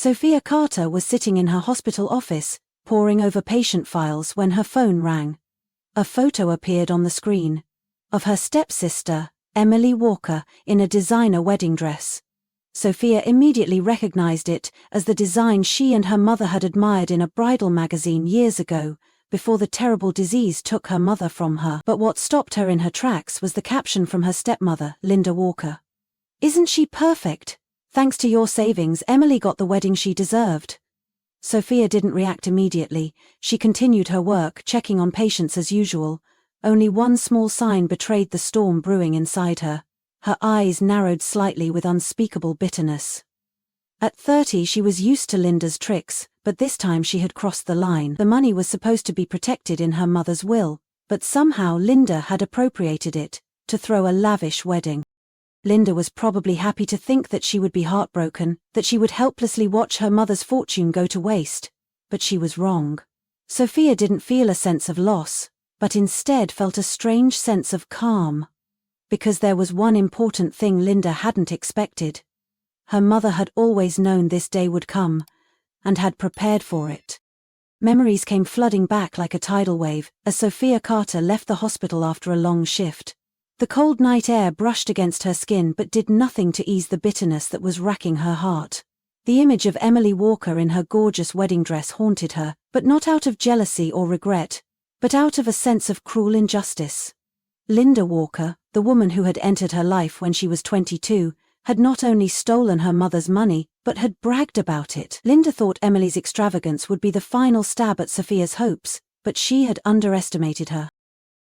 Sophia Carter was sitting in her hospital office, poring over patient files when her phone rang. A photo appeared on the screen of her stepsister, Emily Walker, in a designer wedding dress. Sophia immediately recognized it as the design she and her mother had admired in a bridal magazine years ago, before the terrible disease took her mother from her. But what stopped her in her tracks was the caption from her stepmother, Linda Walker. "Isn't she perfect? Thanks to your savings, Emily got the wedding she deserved." Sophia didn't react immediately. She continued her work, checking on patients as usual. Only one small sign betrayed the storm brewing inside her. Her eyes narrowed slightly with unspeakable bitterness. At 30 she was used to Linda's tricks, but this time she had crossed the line. The money was supposed to be protected in her mother's will, but somehow Linda had appropriated it to throw a lavish wedding. Linda was probably happy to think that she would be heartbroken, that she would helplessly watch her mother's fortune go to waste. But she was wrong. Sophia didn't feel a sense of loss, but instead felt a strange sense of calm. Because there was one important thing Linda hadn't expected. Her mother had always known this day would come, and had prepared for it. Memories came flooding back like a tidal wave as Sophia Carter left the hospital after a long shift. The cold night air brushed against her skin but did nothing to ease the bitterness that was racking her heart. The image of Emily Walker in her gorgeous wedding dress haunted her, but not out of jealousy or regret, but out of a sense of cruel injustice. Linda Walker, the woman who had entered her life when she was 22, had not only stolen her mother's money, but had bragged about it. Linda thought Emily's extravagance would be the final stab at Sophia's hopes, but she had underestimated her.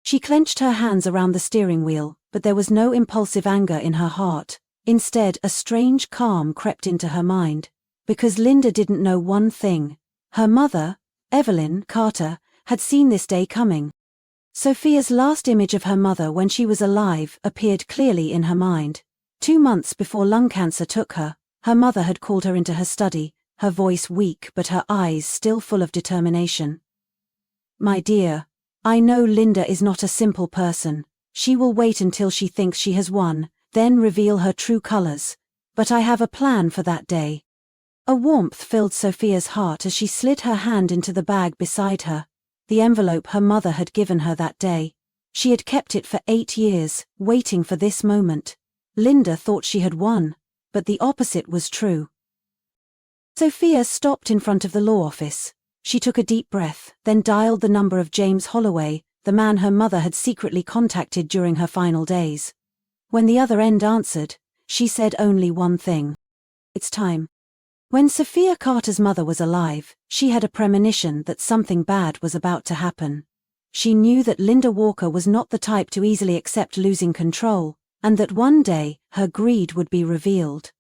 She clenched her hands around the steering wheel, but there was no impulsive anger in her heart. Instead, a strange calm crept into her mind. Because Linda didn't know one thing. Her mother, Evelyn Carter, had seen this day coming. Sophia's last image of her mother when she was alive appeared clearly in her mind. 2 months before lung cancer took her, her mother had called her into her study, her voice weak but her eyes still full of determination. "My dear, I know Linda is not a simple person. She will wait until she thinks she has won, then reveal her true colors. But I have a plan for that day." A warmth filled Sophia's heart as she slid her hand into the bag beside her. The envelope her mother had given her that day. She had kept it for 8 years, waiting for this moment. Linda thought she had won, but the opposite was true. Sophia stopped in front of the law office. She took a deep breath, then dialed the number of James Holloway, the man her mother had secretly contacted during her final days. When the other end answered, she said only one thing. "It's time." When Sophia Carter's mother was alive, she had a premonition that something bad was about to happen. She knew that Linda Walker was not the type to easily accept losing control, and that one day, her greed would be revealed.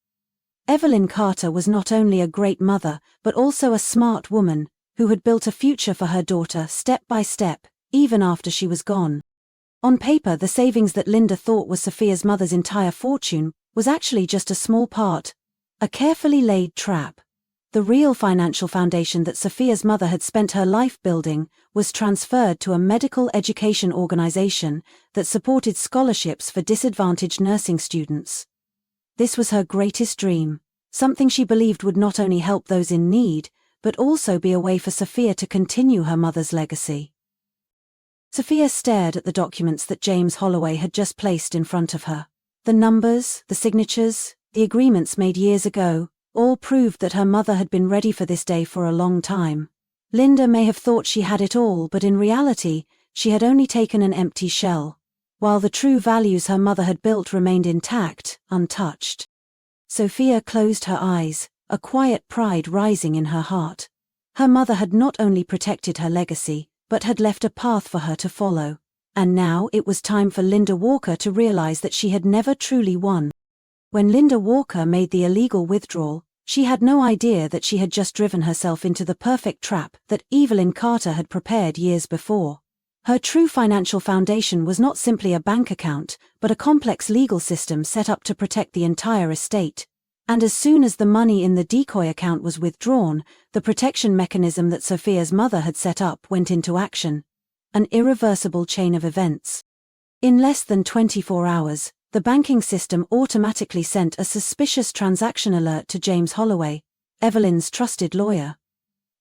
Evelyn Carter was not only a great mother, but also a smart woman, who had built a future for her daughter step by step, even after she was gone. On paper, the savings that Linda thought was Sophia's mother's entire fortune was actually just a small part. A carefully laid trap. The real financial foundation that Sophia's mother had spent her life building was transferred to a medical education organization that supported scholarships for disadvantaged nursing students. This was her greatest dream, something she believed would not only help those in need, but also be a way for Sophia to continue her mother's legacy. Sophia stared at the documents that James Holloway had just placed in front of her. The numbers, the signatures, the agreements made years ago, all proved that her mother had been ready for this day for a long time. Linda may have thought she had it all, but in reality, she had only taken an empty shell, while the true values her mother had built remained intact, untouched. Sophia closed her eyes, a quiet pride rising in her heart. Her mother had not only protected her legacy, but had left a path for her to follow. And now it was time for Linda Walker to realize that she had never truly won. When Linda Walker made the illegal withdrawal, she had no idea that she had just driven herself into the perfect trap that Evelyn Carter had prepared years before. Her true financial foundation was not simply a bank account, but a complex legal system set up to protect the entire estate. And as soon as the money in the decoy account was withdrawn, the protection mechanism that Sophia's mother had set up went into action. An irreversible chain of events. In less than 24 hours, the banking system automatically sent a suspicious transaction alert to James Holloway. Evelyn's trusted lawyer.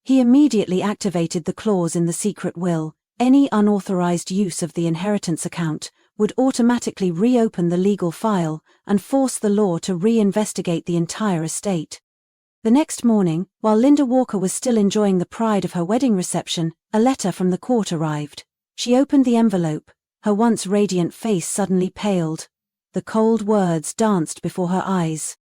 He immediately activated the clause in the secret will. Any unauthorized use of the inheritance account would automatically reopen the legal file and force the law to re-investigate the entire estate. The next morning, while Linda Walker was still enjoying the pride of her wedding reception, a letter from the court arrived. She opened the envelope. Her once radiant face suddenly paled. The cold words danced before her eyes.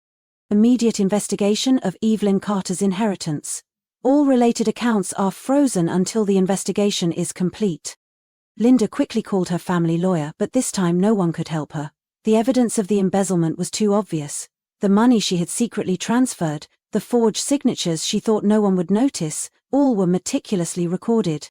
Immediate investigation of Evelyn Carter's inheritance. All related accounts are frozen until the investigation is complete. Linda quickly called her family lawyer, but this time no one could help her. The evidence of the embezzlement was too obvious. The money she had secretly transferred, the forged signatures she thought no one would notice, all were meticulously recorded.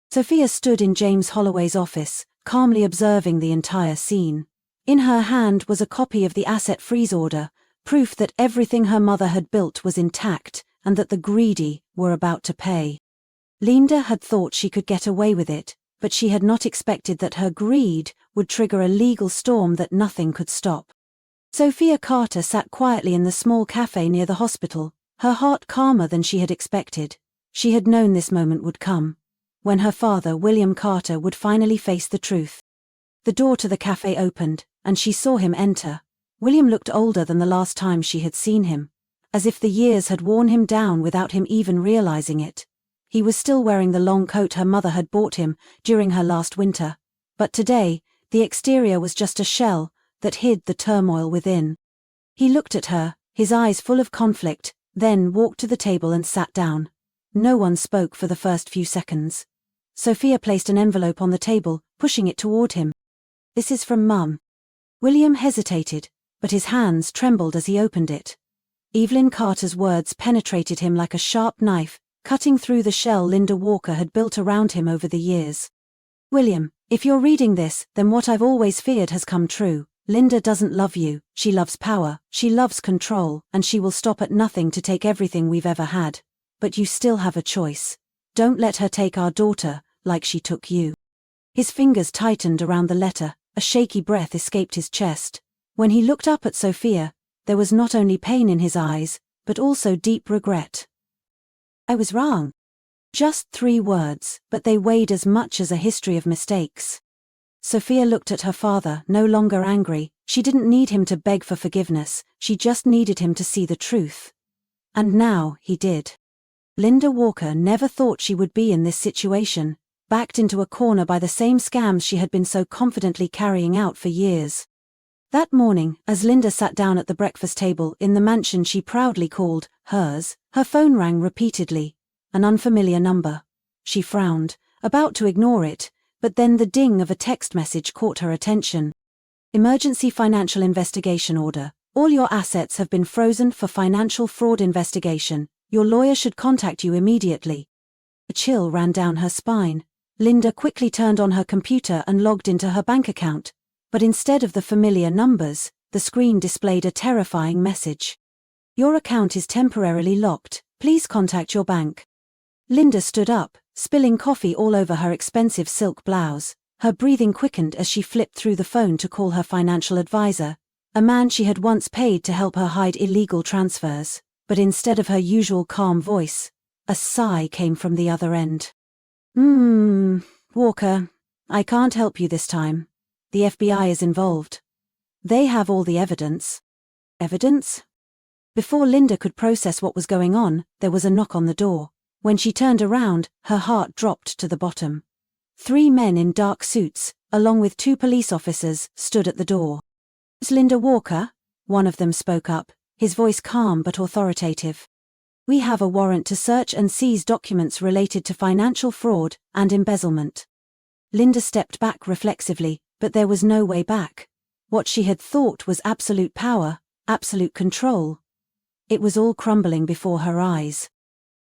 Sophia stood in James Holloway's office, calmly observing the entire scene. In her hand was a copy of the asset freeze order, proof that everything her mother had built was intact, and that the greedy were about to pay. Linda had thought she could get away with it, but she had not expected that her greed would trigger a legal storm that nothing could stop. Sophia Carter sat quietly in the small cafe near the hospital, her heart calmer than she had expected. She had known this moment would come, when her father, William Carter, would finally face the truth. The door to the cafe opened, and she saw him enter. William looked older than the last time she had seen him, as if the years had worn him down without him even realizing it. He was still wearing the long coat her mother had bought him during her last winter, but today, the exterior was just a shell that hid the turmoil within. He looked at her, his eyes full of conflict, then walked to the table and sat down. No one spoke for the first few seconds. Sophia placed an envelope on the table, pushing it toward him. "This is from Mum." William hesitated, but his hands trembled as he opened it. Evelyn Carter's words penetrated him like a sharp knife, cutting through the shell Linda Walker had built around him over the years. "William, if you're reading this, then what I've always feared has come true. Linda doesn't love you, she loves power, she loves control, and she will stop at nothing to take everything we've ever had. But you still have a choice. Don't let her take our daughter, like she took you." His fingers tightened around the letter, a shaky breath escaped his chest. When he looked up at Sophia, there was not only pain in his eyes, but also deep regret. "I was wrong." Just 3 words, but they weighed as much as a history of mistakes. Sophia looked at her father, no longer angry. She didn't need him to beg for forgiveness, she just needed him to see the truth. And now, he did. Linda Walker never thought she would be in this situation, backed into a corner by the same scams she had been so confidently carrying out for years. That morning, as Linda sat down at the breakfast table in the mansion she proudly called hers, her phone rang repeatedly, an unfamiliar number. She frowned, about to ignore it, but then the ding of a text message caught her attention. "Emergency financial investigation order. All your assets have been frozen for financial fraud investigation. Your lawyer should contact you immediately." A chill ran down her spine. Linda quickly turned on her computer and logged into her bank account, but instead of the familiar numbers, the screen displayed a terrifying message. "Your account is temporarily locked. Please contact your bank." Linda stood up, spilling coffee all over her expensive silk blouse. Her breathing quickened as she flipped through the phone to call her financial advisor, a man she had once paid to help her hide illegal transfers. But instead of her usual calm voice, a sigh came from the other end. Walker, I can't help you this time. The FBI is involved. They have all the evidence." "Evidence?" Before Linda could process what was going on, there was a knock on the door. When she turned around, her heart dropped to the bottom. 3 men in dark suits, along with 2 police officers, stood at the door. "Is Linda Walker?" One of them spoke up, his voice calm but authoritative. "We have a warrant to search and seize documents related to financial fraud and embezzlement." Linda stepped back reflexively, but there was no way back. What she had thought was absolute power, absolute control. It was all crumbling before her eyes.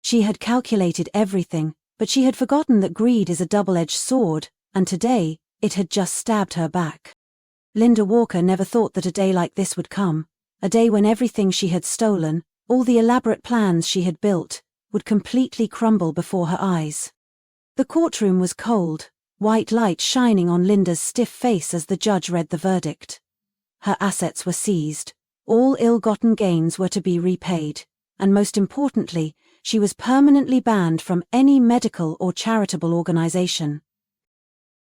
She had calculated everything, but she had forgotten that greed is a double-edged sword, and today, it had just stabbed her back. Linda Walker never thought that a day like this would come, a day when everything she had stolen, all the elaborate plans she had built, would completely crumble before her eyes. The courtroom was cold, white light shining on Linda's stiff face as the judge read the verdict. Her assets were seized. All ill-gotten gains were to be repaid. and most importantly, she was permanently banned from any medical or charitable organization.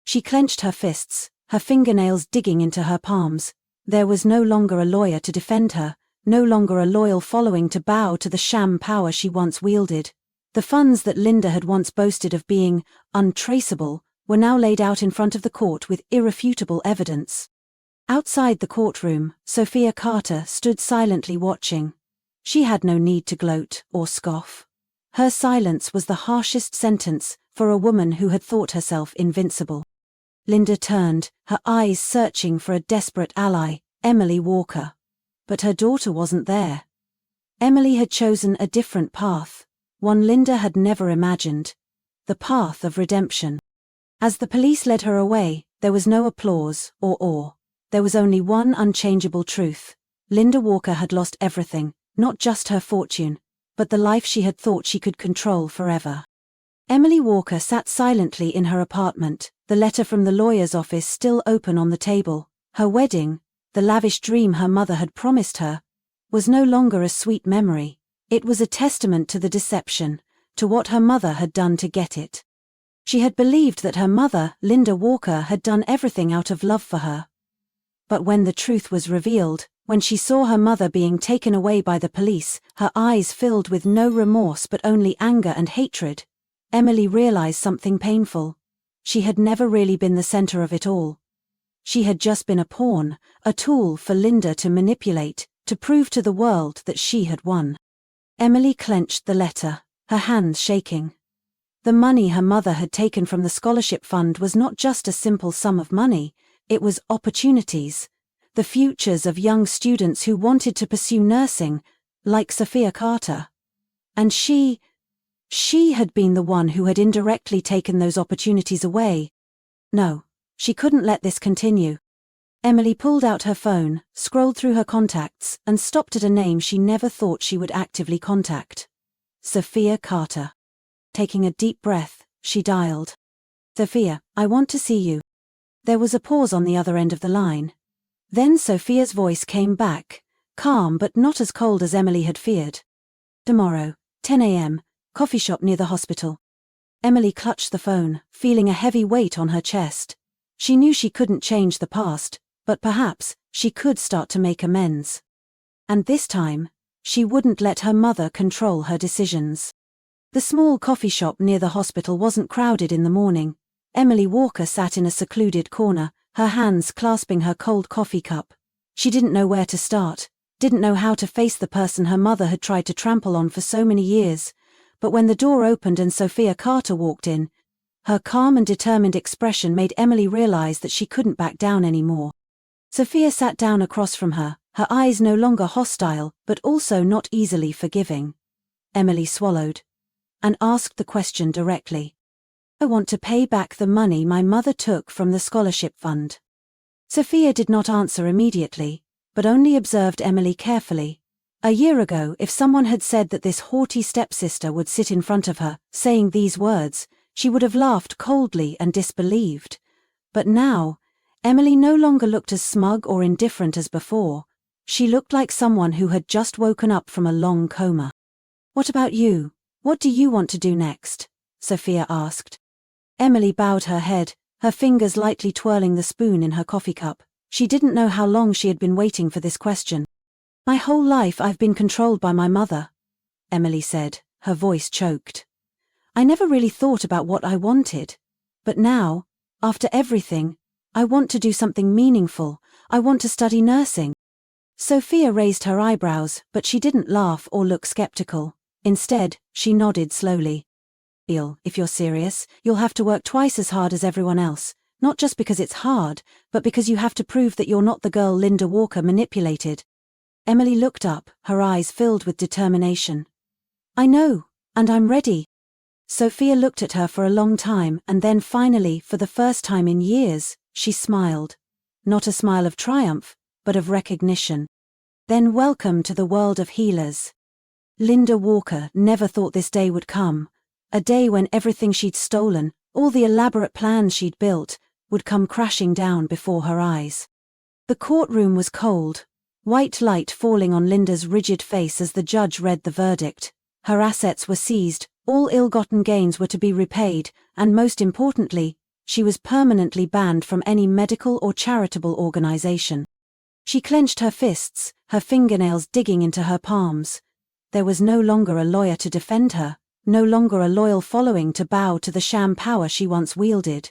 She clenched her fists, her fingernails digging into her palms. There was no longer a lawyer to defend her, no longer a loyal following to bow to the sham power she once wielded. The funds that Linda had once boasted of being untraceable were now laid out in front of the court with irrefutable evidence. Outside the courtroom, Sophia Carter stood silently watching. She had no need to gloat or scoff. Her silence was the harshest sentence for a woman who had thought herself invincible. Linda turned, her eyes searching for a desperate ally, Emily Walker. But her daughter wasn't there. Emily had chosen a different path, one Linda had never imagined. The path of redemption. As the police led her away, there was no applause or awe. There was only one unchangeable truth. Linda Walker had lost everything, not just her fortune, but the life she had thought she could control forever. Emily Walker sat silently in her apartment, the letter from the lawyer's office still open on the table. Her wedding, the lavish dream her mother had promised her, was no longer a sweet memory. It was a testament to the deception, to what her mother had done to get it. She had believed that her mother, Linda Walker, had done everything out of love for her. But when the truth was revealed, when she saw her mother being taken away by the police, her eyes filled with no remorse but only anger and hatred, Emily realized something painful. She had never really been the center of it all. She had just been a pawn, a tool for Linda to manipulate, to prove to the world that she had won. Emily clenched the letter, her hands shaking. The money her mother had taken from the scholarship fund was not just a simple sum of money, it was opportunities, the futures of young students who wanted to pursue nursing, like Sophia Carter. And she had been the one who had indirectly taken those opportunities away. No, she couldn't let this continue. Emily pulled out her phone, scrolled through her contacts, and stopped at a name she never thought she would actively contact. Sophia Carter. Taking a deep breath, she dialed. "Sophia, I want to see you." There was a pause on the other end of the line. Then Sophia's voice came back, calm but not as cold as Emily had feared. "Tomorrow, 10 a.m., coffee shop near the hospital." Emily clutched the phone, feeling a heavy weight on her chest. She knew she couldn't change the past, but perhaps she could start to make amends. And this time, she wouldn't let her mother control her decisions. The small coffee shop near the hospital wasn't crowded in the morning. Emily Walker sat in a secluded corner, her hands clasping her cold coffee cup. She didn't know where to start, didn't know how to face the person her mother had tried to trample on for so many years. But when the door opened and Sophia Carter walked in, her calm and determined expression made Emily realize that she couldn't back down anymore. Sophia sat down across from her, her eyes no longer hostile, but also not easily forgiving. Emily swallowed and asked the question directly. "I want to pay back the money my mother took from the scholarship fund." Sophia did not answer immediately, but only observed Emily carefully. A year ago, if someone had said that this haughty stepsister would sit in front of her, saying these words, she would have laughed coldly and disbelieved. But now, Emily no longer looked as smug or indifferent as before. She looked like someone who had just woken up from a long coma. "What about you? What do you want to do next?" Sophia asked. Emily bowed her head, her fingers lightly twirling the spoon in her coffee cup. She didn't know how long she had been waiting for this question. "My whole life I've been controlled by my mother," Emily said, her voice choked. "I never really thought about what I wanted. But now, after everything, I want to do something meaningful. I want to study nursing." Sophia raised her eyebrows, but she didn't laugh or look skeptical. Instead, she nodded slowly. "If you're serious, you'll have to work twice as hard as everyone else, not just because it's hard, but because you have to prove that you're not the girl Linda Walker manipulated." Emily looked up, her eyes filled with determination. "I know, and I'm ready." Sophia looked at her for a long time, and then finally, for the first time in years, she smiled. Not a smile of triumph, but of recognition. "Then welcome to the world of healers." Linda Walker never thought this day would come. A day when everything she'd stolen, all the elaborate plans she'd built, would come crashing down before her eyes. The courtroom was cold. white light falling on Linda's rigid face as the judge read the verdict. Her assets were seized, all ill-gotten gains were to be repaid, and most importantly, she was permanently banned from any medical or charitable organization. She clenched her fists, her fingernails digging into her palms. There was no longer a lawyer to defend her, no longer a loyal following to bow to the sham power she once wielded.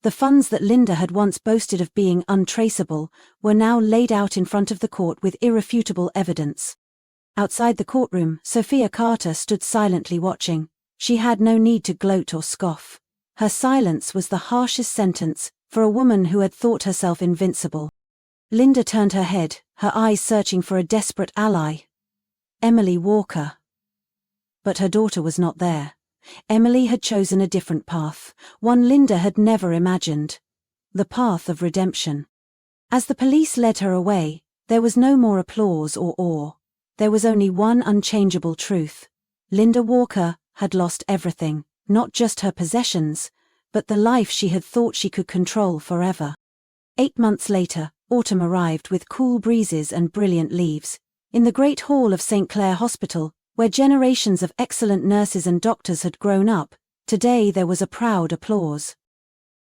The funds that Linda had once boasted of being untraceable were now laid out in front of the court with irrefutable evidence. Outside the courtroom, Sophia Carter stood silently watching. She had no need to gloat or scoff. Her silence was the harshest sentence for a woman who had thought herself invincible. Linda turned her head, her eyes searching for a desperate ally. Emily Walker. But her daughter was not there. Emily had chosen a different path, one Linda had never imagined. The path of redemption. As the police led her away, there was no more applause or awe. There was only one unchangeable truth. Linda Walker had lost everything, not just her possessions, but the life she had thought she could control forever. 8 months later, autumn arrived with cool breezes and brilliant leaves. In the great hall of St. Clair Hospital, where generations of excellent nurses and doctors had grown up, today there was a proud applause.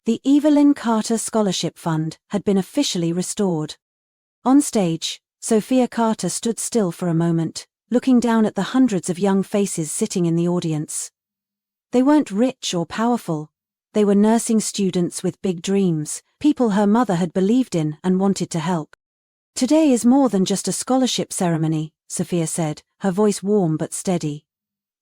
The Evelyn Carter Scholarship Fund had been officially restored. On stage, Sophia Carter stood still for a moment, looking down at the hundreds of young faces sitting in the audience. They weren't rich or powerful. They were nursing students with big dreams, people her mother had believed in and wanted to help. Today is more than just a scholarship ceremony, Sophia said, her voice warm but steady.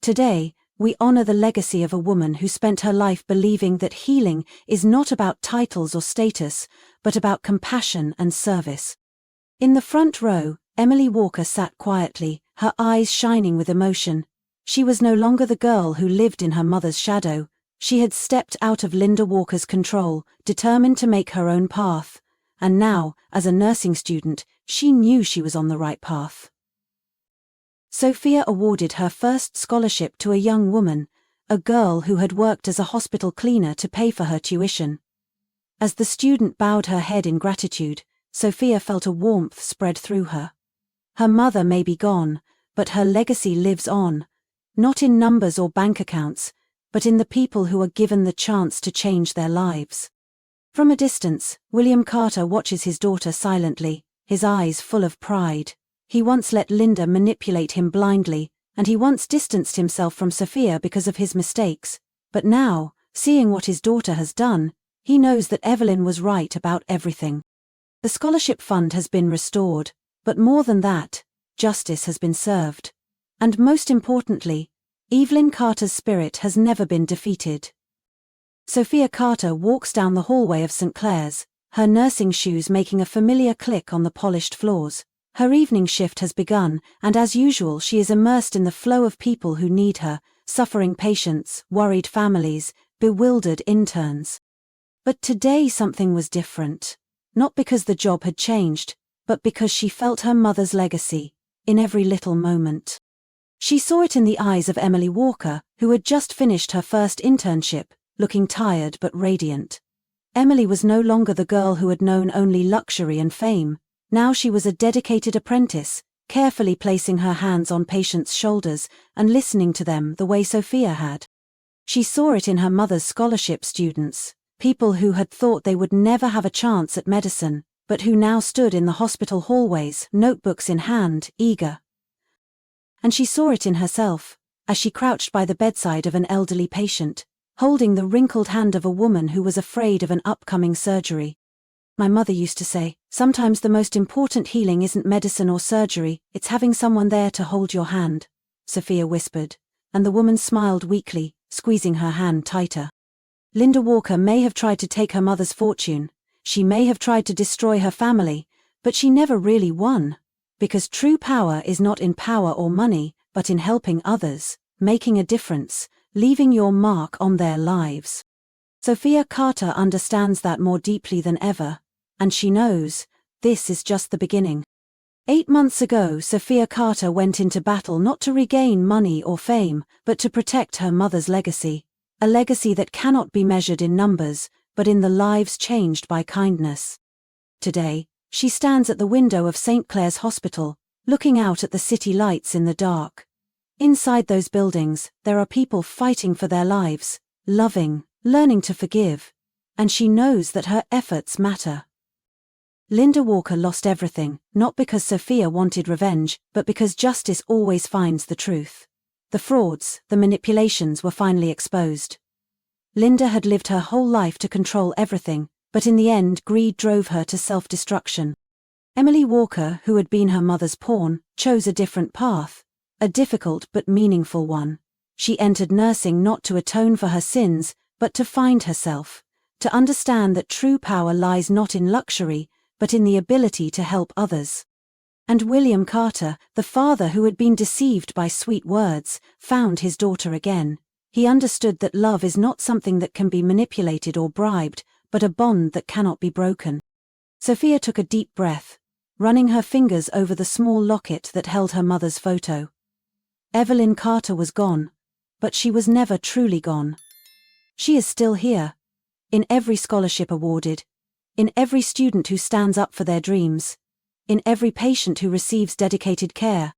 Today, we honor the legacy of a woman who spent her life believing that healing is not about titles or status, but about compassion and service. In the front row, Emily Walker sat quietly, her eyes shining with emotion. She was no longer the girl who lived in her mother's shadow. She had stepped out of Linda Walker's control, determined to make her own path. And now, as a nursing student, she knew she was on the right path. Sophia awarded her first scholarship to a young woman, a girl who had worked as a hospital cleaner to pay for her tuition. As the student bowed her head in gratitude, Sophia felt a warmth spread through her. Her mother may be gone, but her legacy lives on, not in numbers or bank accounts, but in the people who are given the chance to change their lives. From a distance, William Carter watches his daughter silently, his eyes full of pride. He once let Linda manipulate him blindly, and he once distanced himself from Sophia because of his mistakes. But now, seeing what his daughter has done, he knows that Evelyn was right about everything. The scholarship fund has been restored, but more than that, justice has been served. And most importantly, Evelyn Carter's spirit has never been defeated. Sophia Carter walks down the hallway of St. Clair's, her nursing shoes making a familiar click on the polished floors. Her evening shift has begun, and as usual she is immersed in the flow of people who need her, suffering patients, worried families, bewildered interns. But today something was different. Not because the job had changed, but because she felt her mother's legacy, in every little moment. She saw it in the eyes of Emily Walker, who had just finished her first internship, looking tired but radiant. Emily was no longer the girl who had known only luxury and fame. Now she was a dedicated apprentice, carefully placing her hands on patients' shoulders and listening to them the way Sophia had. She saw it in her mother's scholarship students, people who had thought they would never have a chance at medicine, but who now stood in the hospital hallways, notebooks in hand, eager. And she saw it in herself, as she crouched by the bedside of an elderly patient, holding the wrinkled hand of a woman who was afraid of an upcoming surgery. My mother used to say, sometimes the most important healing isn't medicine or surgery, it's having someone there to hold your hand, Sophia whispered, and the woman smiled weakly, squeezing her hand tighter. Linda Walker may have tried to take her mother's fortune, she may have tried to destroy her family, but she never really won. Because true power is not in power or money, but in helping others, making a difference, leaving your mark on their lives. Sophia Carter understands that more deeply than ever, and she knows, this is just the beginning. 8 months ago, Sophia Carter went into battle not to regain money or fame, but to protect her mother's legacy, a legacy that cannot be measured in numbers, but in the lives changed by kindness. Today, She stands at the window of St. Clair's Hospital, looking out at the city lights in the dark. Inside those buildings, there are people fighting for their lives, loving, learning to forgive. And she knows that her efforts matter. Linda Walker lost everything, not because Sophia wanted revenge, but because justice always finds the truth. The frauds, the manipulations were finally exposed. Linda had lived her whole life to control everything, but in the end greed drove her to self-destruction. Emily Walker, who had been her mother's pawn, chose a different path, a difficult but meaningful one. She entered nursing not to atone for her sins, but to find herself, to understand that true power lies not in luxury, but in the ability to help others. And William Carter, the father who had been deceived by sweet words, found his daughter again. He understood that love is not something that can be manipulated or bribed, but a bond that cannot be broken. Sophia took a deep breath, running her fingers over the small locket that held her mother's photo. Evelyn Carter was gone, but she was never truly gone. She is still here, in every scholarship awarded, in every student who stands up for their dreams, in every patient who receives dedicated care.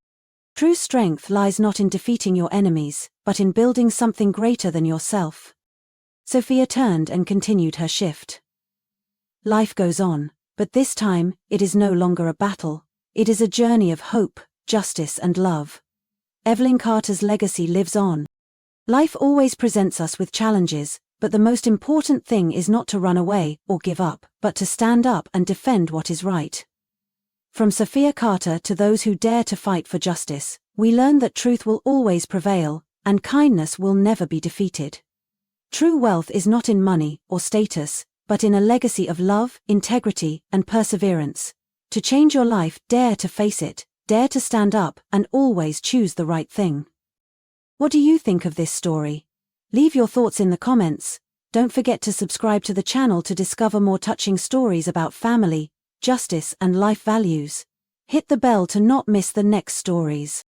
True strength lies not in defeating your enemies, but in building something greater than yourself. Sophia turned and continued her shift. Life goes on, but this time, it is no longer a battle. It is a journey of hope, justice and love. Evelyn Carter's legacy lives on. Life always presents us with challenges, but the most important thing is not to run away or give up, but to stand up and defend what is right. From Sophia Carter to those who dare to fight for justice, we learn that truth will always prevail, and kindness will never be defeated. True wealth is not in money or status, but in a legacy of love, integrity, and perseverance. To change your life, dare to face it, dare to stand up, and always choose the right thing. What do you think of this story? Leave your thoughts in the comments. Don't forget to subscribe to the channel to discover more touching stories about family, justice, and life values. Hit the bell to not miss the next stories.